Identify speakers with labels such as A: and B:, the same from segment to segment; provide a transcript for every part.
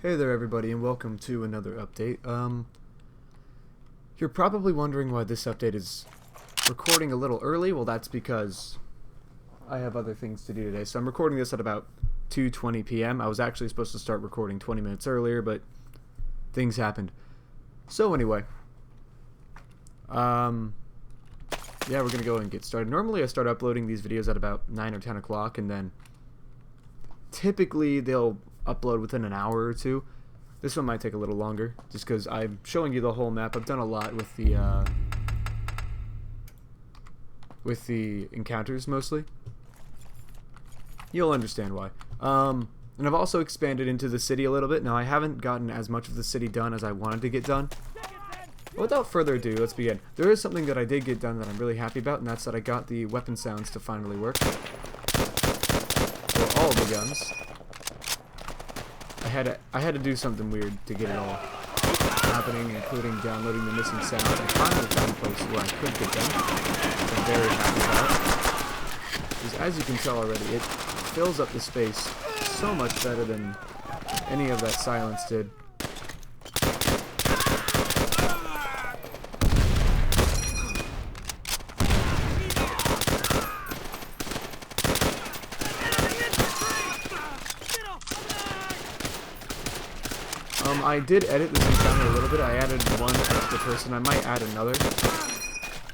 A: Hey there everybody and welcome to another update. You're probably wondering why this update is recording a little early. Well, that's because I have other things to do today. So I'm recording this at about 2:20 p.m. I was actually supposed to start recording 20 minutes earlier, but things happened. So anyway, yeah, we're gonna go and get started. Normally I start uploading these videos at about 9 or 10 o'clock, and then typically they'll upload within an hour or two. This one might take a little longer, just because I'm showing you the whole map. I've done a lot with the encounters mostly. You'll understand why. And I've also expanded into the city a little bit. Now I haven't gotten as much of the city done as I wanted to get done. Without further ado, let's begin. There is something that I did get done that I'm really happy about, and that's that I got the weapon sounds to finally work. For all the guns. I had to do something weird to get it all happening, including downloading the missing sounds. I finally found a place where I could get them, which I'm very happy about. Because as you can tell already, it fills up the space so much better than any of that silence did. I did edit this encounter a little bit. I added one extra person. I might add another,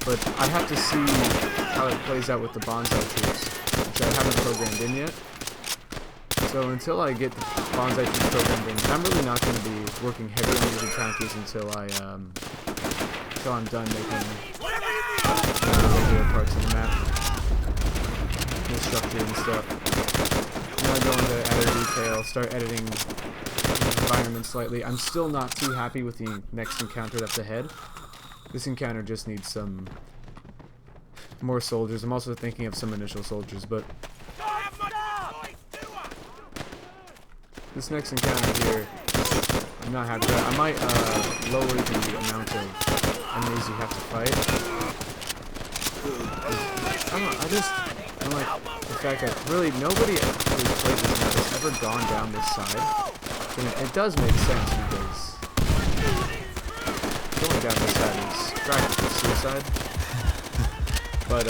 A: but I have to see how it plays out with the bonsai trees, which I haven't programmed in yet. So until I get the bonsai trees programmed in, I'm really not going to be working heavy on these encounters until I'm done making regular parts of the map, the structure and stuff. Now I go into editor detail, start editing environment slightly. I'm still not too happy with the next encounter that's ahead. This encounter just needs some more soldiers. I'm also thinking of some initial soldiers, but this next encounter here, I'm not happy with that. I might lower the amount of enemies you have to fight. I don't like the fact that really nobody who's played this map has ever gone down this side. And it does make sense because going down this side is practically suicide. But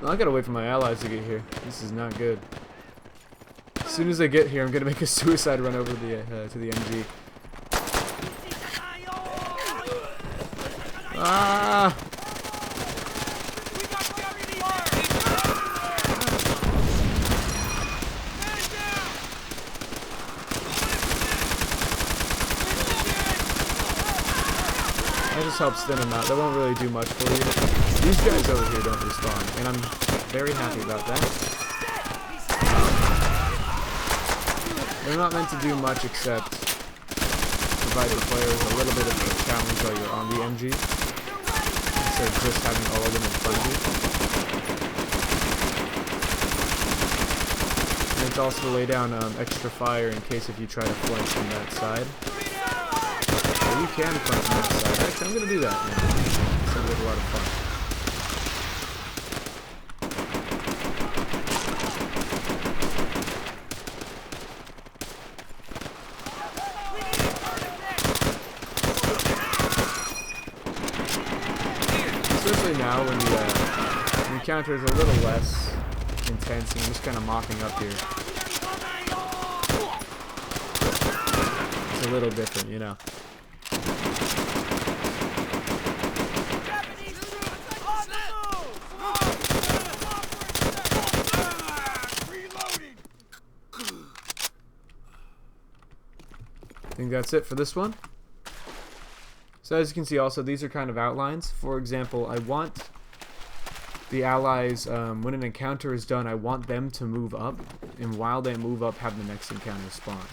A: I gotta wait for my allies to get here. This is not good. As soon as they get here, I'm gonna make a suicide run over the to the MG. Ah! That just helps thin them out. That won't really do much for you. These guys over here don't respawn, and I'm very happy about that. They're not meant to do much except provide the players a little bit of a challenge while you're on the MG. Instead of just having all of them in front of you. And it's also to lay down extra fire in case if you try to flank from that side. Well, you can flank from that side. Actually, I'm going to do that now. It's going to be a lot of fun. Especially now when the encounter is a little less intense and I'm just kind of mopping up here. It's a little different, you know. I think that's it for this one. So as you can see also, these are kind of outlines. For example, I want the allies, when an encounter is done, I want them to move up, and while they move up, have the next encounter spawn.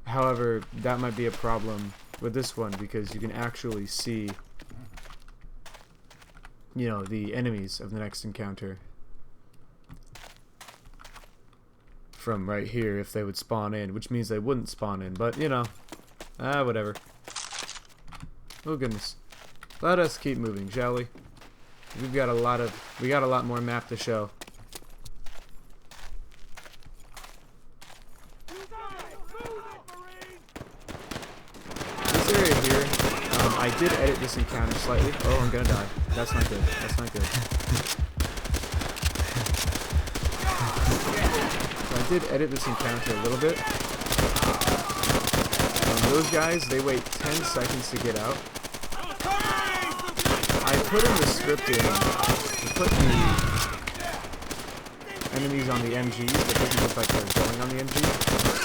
A: However, that might be a problem with this one, because you can actually see, you know, the enemies of the next encounter from right here if they would spawn in, which means they wouldn't spawn in, but, you know. Whatever. Oh goodness. Let us keep moving, shall we? We got a lot more map to show. This area here, I did edit this encounter slightly. Oh, I'm gonna die. That's not good. That's not good. So I did edit this encounter a little bit. Those guys, they wait 10 seconds to get out. I put in the script in to put the enemies on the MGs, but it doesn't look like they're going on the MGs,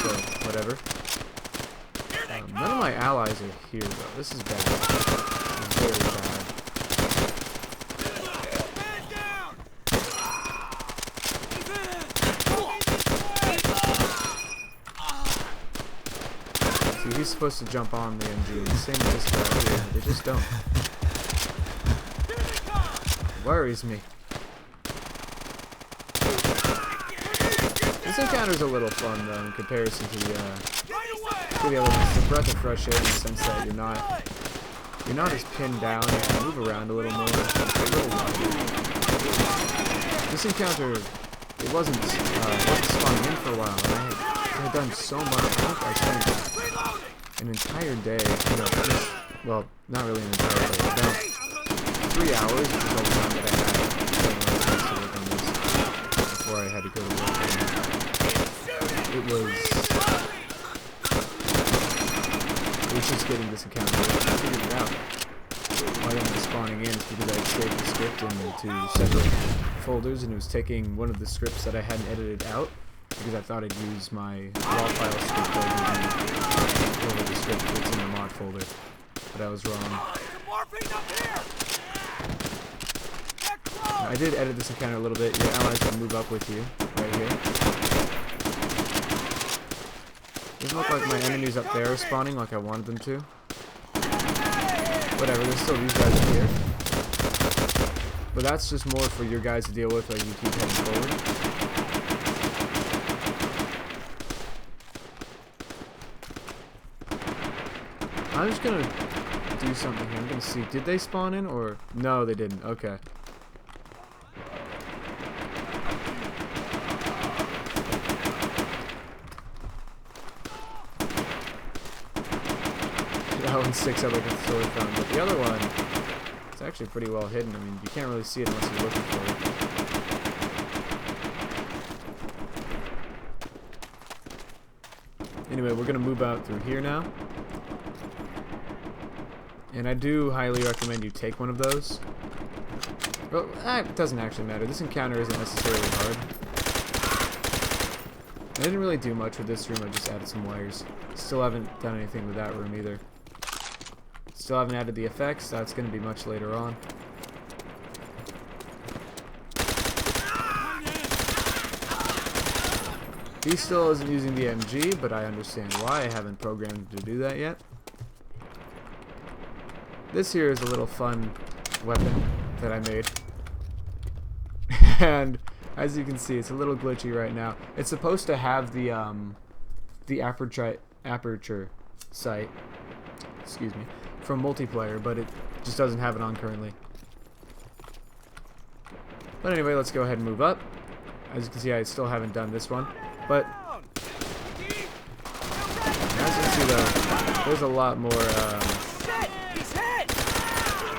A: so whatever. None of my allies are here though. This is bad. This is very bad. See, he's supposed to jump on the MG. The same as this guy here. They just don't. Worries me. This encounter's a little fun though in comparison to the other ones. The breath of fresh air in the sense that you're not as pinned down. You can move around a little more. It's a little wider. This encounter, it wasn't spawning in for a while, and I had done so much. I think I spent an entire day, well, not really an entire day, about 3 hours, which is all the time that I had to work on this before I had to go to work. It was just getting this encounter. I figured it out. Why I was spawning in is because I had saved the script into separate folders, and it was taking one of the scripts that I hadn't edited out because I thought I'd use my raw file script over the script that's in the mod folder. But I was wrong. I did edit this encounter a little bit. Your allies will move up with you right here. Doesn't look like my enemies up there are spawning like I wanted them to. Whatever, there's still these guys up here. But that's just more for your guys to deal with as you keep heading forward. I'm just gonna do something here. I'm gonna see. Did they spawn in or no? They didn't. Okay. That one sticks out like a sore thumb, but the other one, it's actually pretty well hidden. I mean, you can't really see it unless you're looking for it. Anyway, we're gonna move out through here now. And I do highly recommend you take one of those. Well, it doesn't actually matter. This encounter isn't necessarily hard. I didn't really do much with this room. I just added some wires. Still haven't done anything with that room either. Still haven't added the effects. That's going to be much later on. He still isn't using the MG, but I understand why. I haven't programmed him to do that yet. This here is a little fun weapon that I made. And as you can see, it's a little glitchy right now. It's supposed to have the aperture sight, excuse me, from multiplayer, but it just doesn't have it on currently. But anyway, let's go ahead and move up. As you can see, I still haven't done this one, but as you can see though, there's a lot more.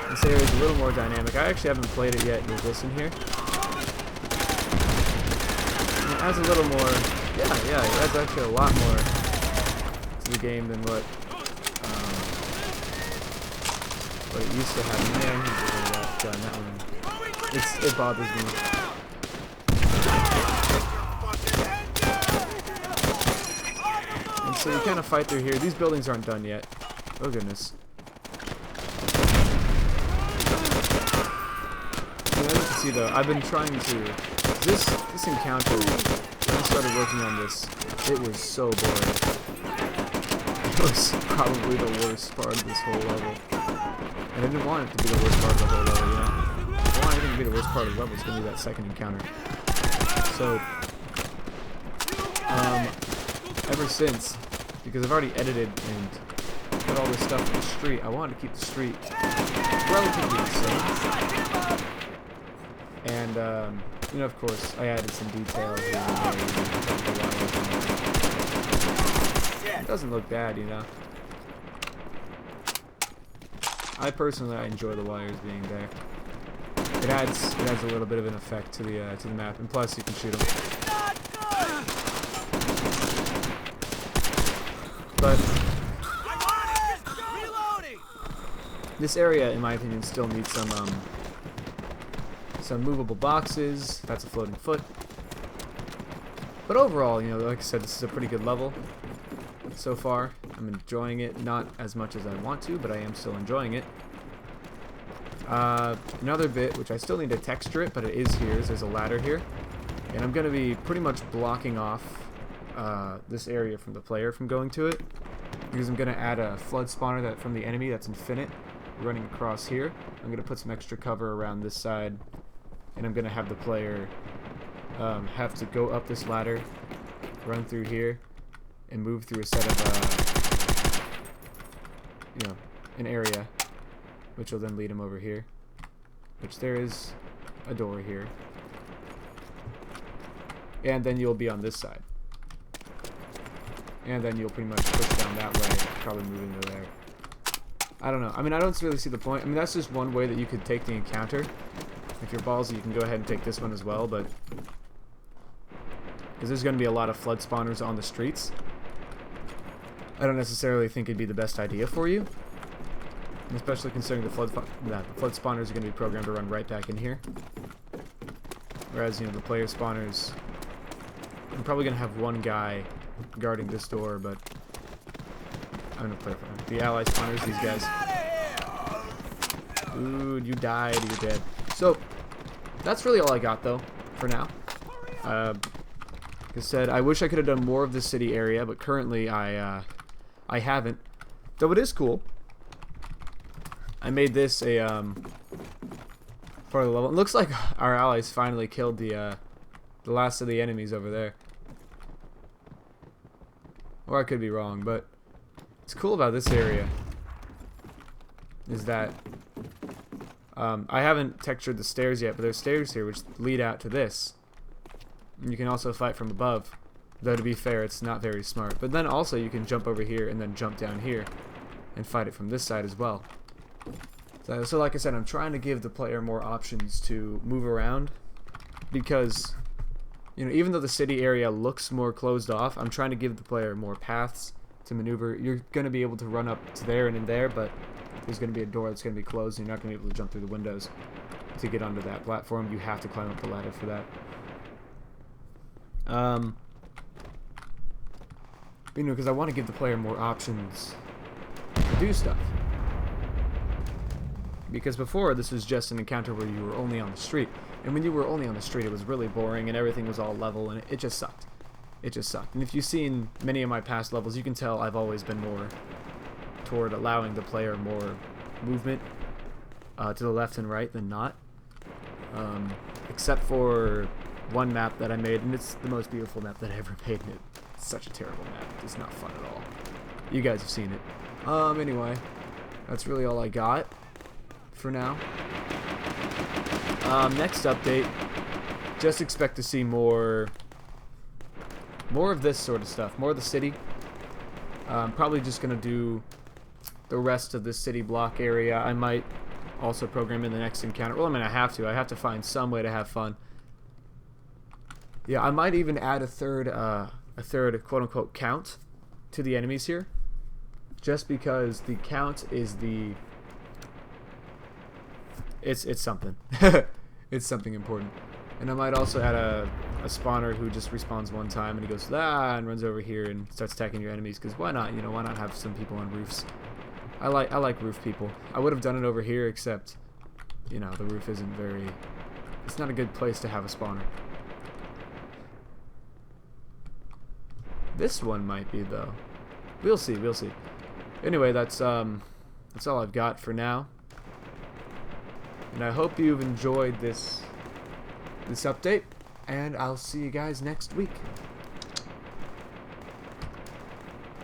A: This area is a little more dynamic. I actually haven't played it yet with this in here. It adds a little more, yeah, it adds actually a lot more to the game than what it used to have. Man, that one. It bothers me. And so you kind of fight through here. These buildings aren't done yet. Oh goodness. As you can see though, I've been trying to. This encounter, when I started working on this, it was so boring. It was probably the worst part of this whole level. And I didn't want it to be the worst part of the whole level, you know? I wanted it to be the worst part of the level. It's going to be that second encounter. So, ever since, because I've already edited and put all this stuff in the street. I wanted to keep the street relatively the same. And, you know, of course, I added some detail here and there. It doesn't look bad, you know. I personally enjoy the wires being there. It adds a little bit of an effect to the map, and plus you can shoot them. But this area, in my opinion, still needs some movable boxes. That's a floating foot. But overall, you know, like I said, this is a pretty good level so far. I'm enjoying it, not as much as I want to, but I am still enjoying it. Another bit, which I still need to texture it, but it is here, is there's a ladder here. And I'm going to be pretty much blocking off this area from the player from going to it, because I'm going to add a flood spawner from the enemy that's infinite running across here. I'm going to put some extra cover around this side, and I'm going to have the player have to go up this ladder, run through here, and move through a set of, you know, an area, which will then lead him over here, which there is a door here. And then you'll be on this side. And then you'll pretty much push down that way, probably moving to there. I don't know. I mean, I don't really see the point. I mean, that's just one way that you could take the encounter. If you're ballsy, you can go ahead and take this one as well, but because there's going to be a lot of flood spawners on the streets, I don't necessarily think it'd be the best idea for you. Especially considering the flood spawners are going to be programmed to run right back in here. Whereas, you know, the player spawners, I'm probably going to have one guy guarding this door, but I'm going to clarify. The ally spawners, these guys. Dude, you died, you're dead. So, that's really all I got, though, for now. Like I said, I wish I could have done more of the city area, but currently I haven't. Though it is cool. I made this a part of the level. It looks like our allies finally killed the last of the enemies over there. Or I could be wrong, but what's cool about this area is that I haven't textured the stairs yet, but there's stairs here which lead out to this. And you can also fight from above. Though to be fair, it's not very smart. But then also you can jump over here and then jump down here and fight it from this side as well. So like I said, I'm trying to give the player more options to move around, because, you know, even though the city area looks more closed off, I'm trying to give the player more paths to maneuver. You're going to be able to run up to there and in there, but there's going to be a door that's going to be closed, and you're not going to be able to jump through the windows to get onto that platform. You have to climb up the ladder for that. You know, because I want to give the player more options to do stuff. Because before, this was just an encounter where you were only on the street. And when you were only on the street, it was really boring and everything was all level, and it just sucked. It just sucked. And if you've seen many of my past levels, you can tell I've always been more toward allowing the player more movement to the left and right than not. Except for one map that I made, and it's the most beautiful map that I ever made, and it's such a terrible map. It's not fun at all. You guys have seen it. Anyway, that's really all I got for now. Next update, just expect to see more of this sort of stuff, more of the city. Probably just gonna do the rest of this city block area. I might also program in the next encounter. Well, I mean, I have to find some way to have fun. Yeah, I might even add a third quote-unquote count to the enemies here, just because the count is it's something. It's something important. And I might also add a spawner who just respawns one time and he goes and runs over here and starts attacking your enemies, because why not? You know, why not have some people on roofs? I like roof people. I would have done it over here, except, you know, the roof isn't very, it's not a good place to have a spawner. This one might be, though. We'll see, we'll see. Anyway, that's all I've got for now. And I hope you've enjoyed this update, and I'll see you guys next week.